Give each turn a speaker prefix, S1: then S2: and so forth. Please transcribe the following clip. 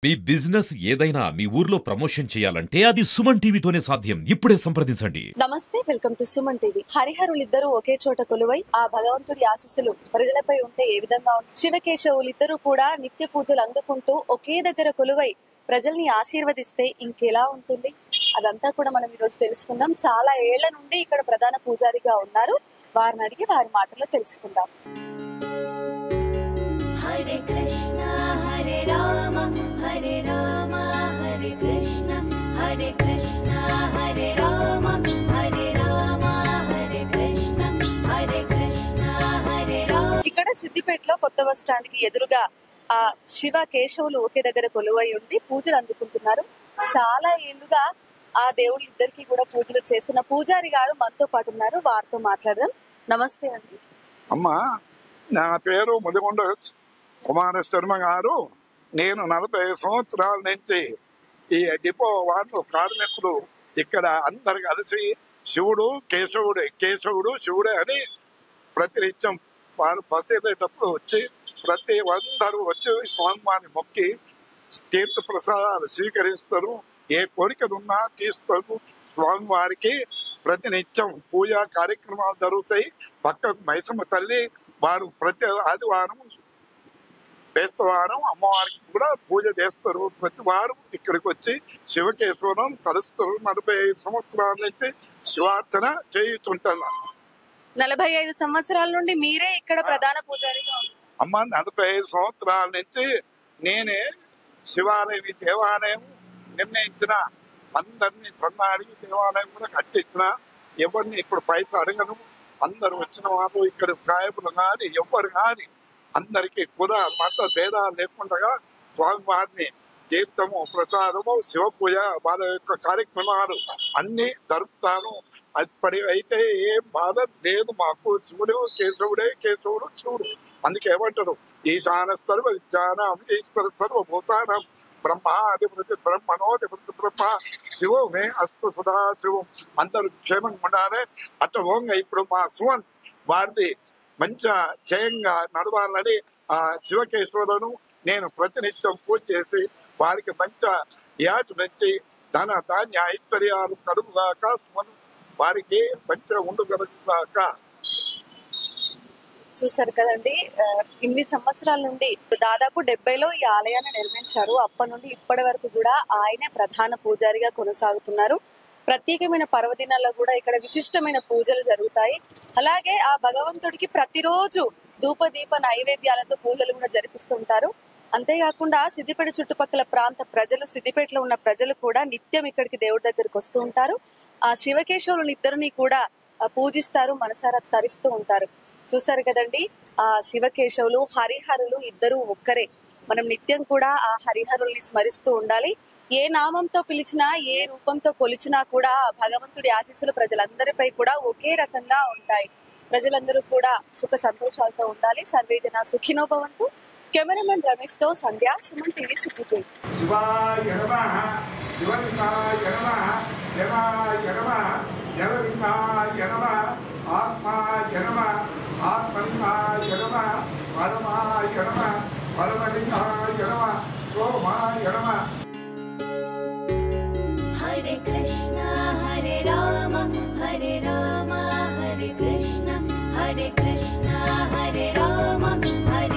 S1: మీ business ఏదైనా మీ ఊర్లో promotion చేయాలంటే అది సుమన్ టీవీతోనే సాధ్యం. ఇప్పుడే సంప్రదించండి.
S2: నమస్తే, వెల్కమ్ టు సుమన్ టీవీ. హరిహరులిద్దరూ ఒకే చోట కొలువై ఆ భగవంతుడి ఆశీస్సులు ప్రజలపై ఉంటే ఏ విధంగా ఉంటుంది? శివకేశవులిద్దరూ కూడా నిత్య పూజలు అందుకుంటూ ఒకే దగ్గర కొలువై ప్రజల్ని ఆశీర్వదిస్తే ఇంకెలా ఉంటుంది? అదంతా కూడా మనం ఈ రోజు తెలుసుకుందాం. చాలా ఏళ్ల నుండి ఇక్కడ ప్రధాన పూజారిగా ఉన్నారు. వారిని అడిగి వారి మాటల్లో తెలుసుకుందాం.
S3: హరే కృష్ణ హరే రామ హరే రామ హరే కృష్ణ హరే కృష్ణ హరే రామ హరే రామ హరే కృష్ణ హరే కృష్ణ హరే రామ.
S2: ఇక్కడ సిద్దిపేటలో కొత్త బస్ స్టాండ్ కి ఎదురుగా ఆ శివ కేశవులు ఒకే దగ్గర కొలువై ఉండి పూజలు అందుకుంటున్నారు. చాలా ఏళ్లుగా ఆ దేవుళ్ళిద్దరికి కూడా పూజలు చేస్తున్న పూజారి గారు మనతో పాటు ఉన్నారు. వారితో మాట్లాడదాం. నమస్తే అండి.
S4: అమ్మా, నా పేరు ముదిగొండ కుమార శర్మ గారు. నేను 40 సంవత్సరాల నుంచి ఈ డిపో వాళ్ళు కార్మికులు ఇక్కడ అందరు కలిసి శివుడు కేశవుడే కేశవుడు శివుడే అని ప్రతినిత్యం వారు బస్ వెళ్ళేటప్పుడు వచ్చి ప్రతి అందరూ వచ్చి స్వామివారిని మొక్కి తీర్థ ప్రసాదాలు స్వీకరిస్తారు. ఏ కోరికలున్నా తీస్తారు. స్వామివారికి ప్రతినిత్యం పూజా కార్యక్రమాలు జరుగుతాయి. పక్క మైసమ్మ తల్లి వారు ప్రతి ఆదివారం బేస్తవారం అమ్మవారికి కూడా పూజ చేస్తారు. ప్రతి వారం ఇక్కడికి వచ్చి శివకేశవరం తలుస్తారు. 45 సంవత్సరాల నుంచి శివార్చన చేయుతుంటాను.
S2: 45 సంవత్సరాల నుండి మీరే ఇక్కడ ప్రధాన పూజారిగా ఉన్నారు.
S4: అమ్మ, 45 సంవత్సరాల నుంచి నేనే శివాలయం ఈ దేవాలయం నిర్ణయించిన, అందరినీ సన్నాడి దేవాలయం కూడా కట్టించిన. ఎవరిని ఇప్పుడు పైసలు అడగను. అందరు వచ్చిన వాళ్ళు ఇక్కడ సాయబులు కానీ ఎవరు కానీ అందరికీ కూడా మత భేదాలు లేకుండా స్వామివారిని తీర్థము ప్రసాదము శివ పూజ వాళ్ళ యొక్క కార్యక్రమాలు అన్ని జరుపుతాను. అప్పటి అయితే ఏం బాధ లేదు మాకు. శివుడు కేశవుడే కేశవుడు శివుడు. అందుకే ఏమంటారు, ఈశాన సర్వ విజ్ఞానం ఈశ్వర సర్వభూతానం బ్రహ్మాధిపతి బ్రహ్మణోధిపతి బ్రహ్మ శివమే అస్తు సుధా శివం. అందరూ క్షేమంగా ఉండాలి. అట్లా ఓంగా ఇప్పుడు మా సువన్ వారిది మంచిగా జయంగా నడవాలని ఆ శివకేశ్వరులను నేను ప్రతినిత్యం పూజ చేసి వారికి మంచి యాటు నుంచి ధన ధాన్య ఐశ్వర్యాలు కలుగుగాక, వారికి మంచిగా ఉండగలుగుగాక.
S2: చూసారు కదండి, ఇన్ని సంవత్సరాల నుండి దాదాపు 70లో ఈ ఆలయాన్ని నిర్మించారు. అప్పటి నుండి ఇప్పటి వరకు కూడా ఆయనే ప్రధాన పూజారిగా కొనసాగుతున్నారు. ప్రత్యేకమైన పర్వదినాల్లో కూడా ఇక్కడ విశిష్టమైన పూజలు జరుగుతాయి. అలాగే ఆ భగవంతుడికి ప్రతిరోజు ధూపదీప నైవేద్యాలతో పూజలు కూడా జరిపిస్తుంటారు. అంతేకాకుండా సిద్దిపేట చుట్టుపక్కల ప్రాంత ప్రజలు, సిద్దిపేటలో ఉన్న ప్రజలు కూడా నిత్యం ఇక్కడికి దేవుడి దగ్గరికి వస్తూ ఉంటారు. ఆ శివకేశవులు ఇద్దరిని కూడా పూజిస్తారు, మనసారా తరిస్తూ ఉంటారు. చూసారు కదండి, ఆ శివకేశవులు హరిహరులు ఇద్దరు ఒక్కరే. మనం నిత్యం కూడా ఆ హరిహరుల్ని స్మరిస్తూ ఉండాలి. ఏ నామంతో పిలిచినా, ఏ రూపంతో కొలిచినా కూడా భగవంతుడి ఆశీస్సులు ప్రజలందరిపై కూడా ఒకే రకంగా ఉంటాయి. ప్రజలందరూ కూడా సుఖ సంతోషాలతో ఉండాలి. సర్వే జన సుఖినో భవంతు. కెమెరామెన్ రమేష్ తో సంధ్య, సుమన్ టీవీ, సిద్దిపేట.
S4: శివాయ నమః శివలింగాయ నమః దేవాయ నమః జలలింగాయ నమః ఆత్మాయ నమః ఆత్మలింగాయ నమః పరమాయ నమః పరమలింగాయ నమః సోమాయ నమః.
S3: హరే కృష్ణ హరే రామ హరే రామ హరే కృష్ణ హరే కృష్ణ హరే రామ హరే